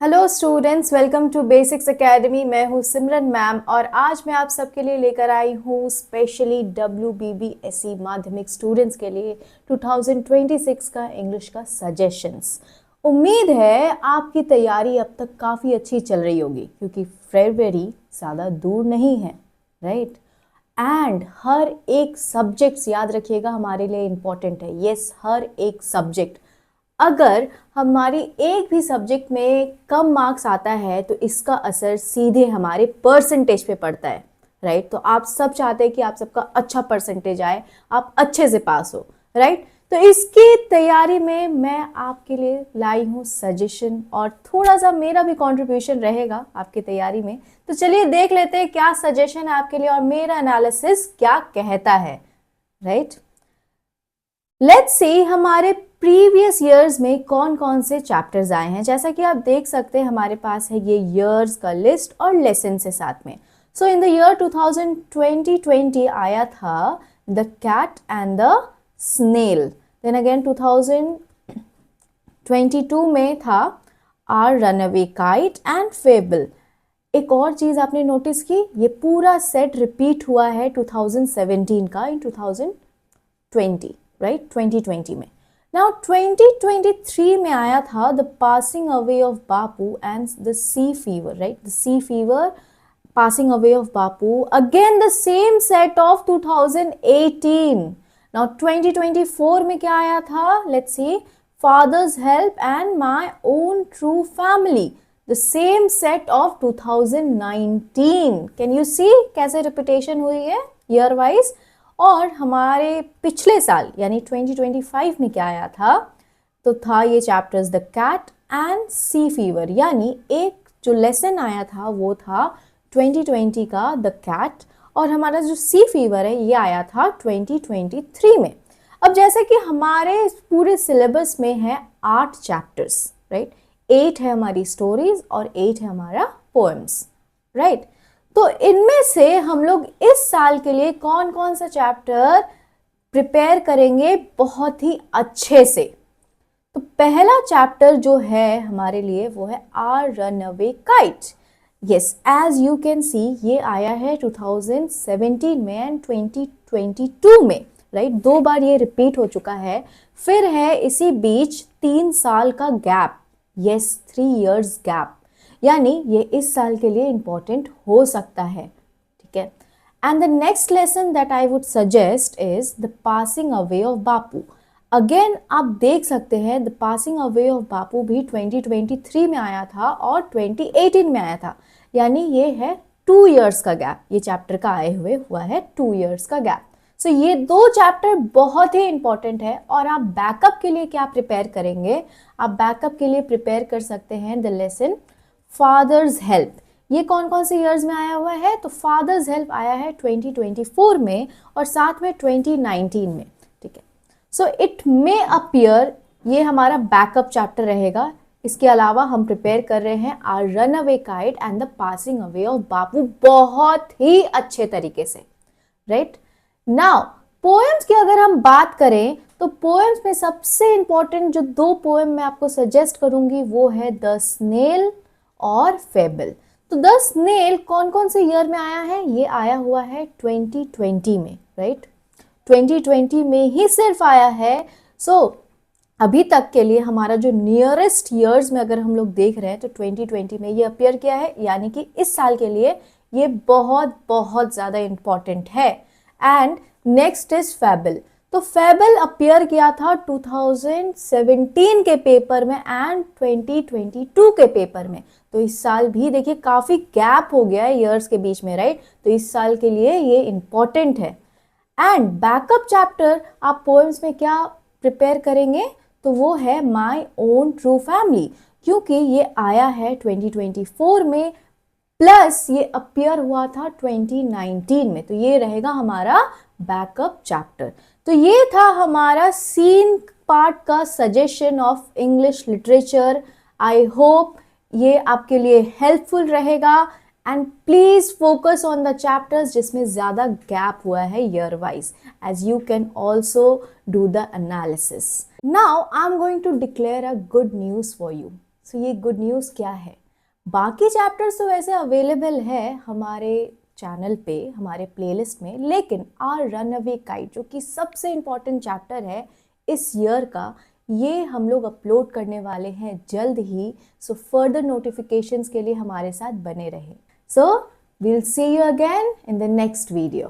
Hello students, welcome to basics academy. मैं हूँ सिमरन ma'am और आज मैं आप सबके लिए लेकर आई हूँ स्पेशली WBBSE माध्यमिक स्टूडेंट्स के लिए 2026 का इंग्लिश का सजेशंस। उम्मीद है आपकी तैयारी अब तक काफ़ी अच्छी चल रही होगी क्योंकि फरवरी ज़्यादा दूर नहीं है, राइट। एंड हर एक सब्जेक्ट्स याद रखिएगा हमारे लिए इम्पॉर्टेंट है। यस, हर एक सब्जेक्ट। अगर हमारी एक भी सब्जेक्ट में कम मार्क्स आता है तो इसका असर सीधे हमारे परसेंटेज पे पड़ता है, राइट। तो आप सब चाहते हैं कि आप सबका अच्छा परसेंटेज आए, आप अच्छे से पास हो, राइट। तो इसकी तैयारी में मैं आपके लिए लाई हूँ सजेशन और थोड़ा सा मेरा भी कंट्रीब्यूशन रहेगा आपकी तैयारी में। तो चलिए देख लेते हैं क्या सजेशन है आपके लिए और मेरा एनालिसिस क्या कहता है, राइट। लेट्स सी हमारे प्रीवियस ईयर्स में कौन कौन से चैप्टर्स आए हैं। जैसा कि आप देख सकते हैं हमारे पास है ये ईयर्स का लिस्ट और लेसन से साथ में। सो इन द ईयर 2020 आया था the cat and the snail. Then again 2022 में था our runaway kite and fable. एक और चीज आपने नोटिस की, ये पूरा सेट रिपीट हुआ है 2017 का इन 2020, राइट, 2020 में। नाउ 2023 में आया था the passing away of Bapu and the sea fever, right, the sea fever, passing away of Bapu, again the same set of 2018. Now 2024 में क्या आया था, let's see, Father's Help and My Own True Family, the same set of 2019. Can you see कैसे repetition हुई है year wise? और हमारे पिछले साल यानी 2025 में क्या आया था, तो था ये chapters the cat and sea fever, यानी एक जो लेसन आया था वो था 2020 का द कैट और हमारा जो सी फीवर है ये आया था 2023 में। अब जैसे कि हमारे पूरे सिलेबस में है 8 चैप्टर्स, राइट, 8 है हमारी स्टोरीज और 8 है हमारा पोएम्स, राइट। तो इनमें से हम लोग इस साल के लिए कौन कौन सा चैप्टर प्रिपेयर करेंगे बहुत ही अच्छे से। तो पहला चैप्टर जो है हमारे लिए वो है our run away kite. Yes, as you can see ये आया है 2017 में एंड 2022 में, राइट, 2 बार ये रिपीट हो चुका है। फिर है इसी बीच 3 साल का गैप, यस, 3 इयर्स गैप, यानी ये इस साल के लिए इंपॉर्टेंट हो सकता है, ठीक है। And the next lesson that I would suggest is the passing away of Bapu. Again आप देख सकते हैं द पासिंग अवे ऑफ बापू भी 2023 में आया था और 2018 में आया था, यानी ये है 2 इयर्स का गैप, ये चैप्टर का आए हुए हुआ है 2 इयर्स का गैप। सो ये 2 चैप्टर बहुत ही इंपॉर्टेंट है। और आप बैकअप के लिए क्या प्रिपेयर करेंगे, आप बैकअप के लिए प्रिपेयर कर सकते हैं द लेसन फादर्स हेल्प। ये कौन कौन से ईयर्स में आया हुआ है, तो फादर्स हेल्प आया है 2024 में और साथ में 2019 में, ठीक है। सो इट मे अपीयर ये हमारा बैकअप चैप्टर रहेगा। इसके अलावा हम प्रिपेयर कर रहे हैं our run away kite and the passing away of Bapu बहुत ही अच्छे तरीके से, राइट। नाउ पोएम्स की अगर हम बात करें तो पोएम्स में सबसे इंपॉर्टेंट जो 2 पोएम मैं आपको सजेस्ट करूंगी वो है द स्नेल और फेबल। तो द स्नेल कौन कौन से ईयर में आया है, ये आया हुआ है 2020 में, राइट, 2020 में ही सिर्फ आया है। सो अभी तक के लिए हमारा जो नियरेस्ट ईयर्स में अगर हम लोग देख रहे हैं तो 2020 में ये अपीयर किया है, यानी कि इस साल के लिए ये बहुत बहुत ज़्यादा इंपॉर्टेंट है। And next is fable. तो फेबल अपीयर किया था 2017 के पेपर में एंड 2022 के पेपर में। तो इस साल भी देखिए काफ़ी गैप हो गया है ईयर्स के बीच में, राइट। तो इस साल के लिए ये इंपॉर्टेंट है। एंड बैकअप चैप्टर आप पोएम्स में क्या प्रिपेयर करेंगे, तो वो है माई ओन ट्रू फैमिली, क्योंकि ये आया है 2024 में प्लस ये अपीयर हुआ था 2019 में। तो ये रहेगा हमारा बैकअप चैप्टर। तो ये था हमारा सीन पार्ट का suggestion of English literature. I hope ये आपके लिए हेल्पफुल रहेगा and please focus on the chapters जिसमें ज़्यादा गैप हुआ है year wise, as you can also do the analysis. Now I am going to declare a good news for you. So ये good news क्या है? बाकी chapters तो वैसे अवेलेबल है हमारे चैनल पे, हमारे प्लेलिस्ट में, लेकिन आर रनअवे काइट जो कि सबसे इम्पॉर्टेंट चैप्टर है इस ईयर का, ये हम लोग अपलोड करने वाले हैं जल्द ही। सो फर्दर नोटिफिकेशंस के लिए हमारे साथ बने रहें। सो we'll see you again in the next video.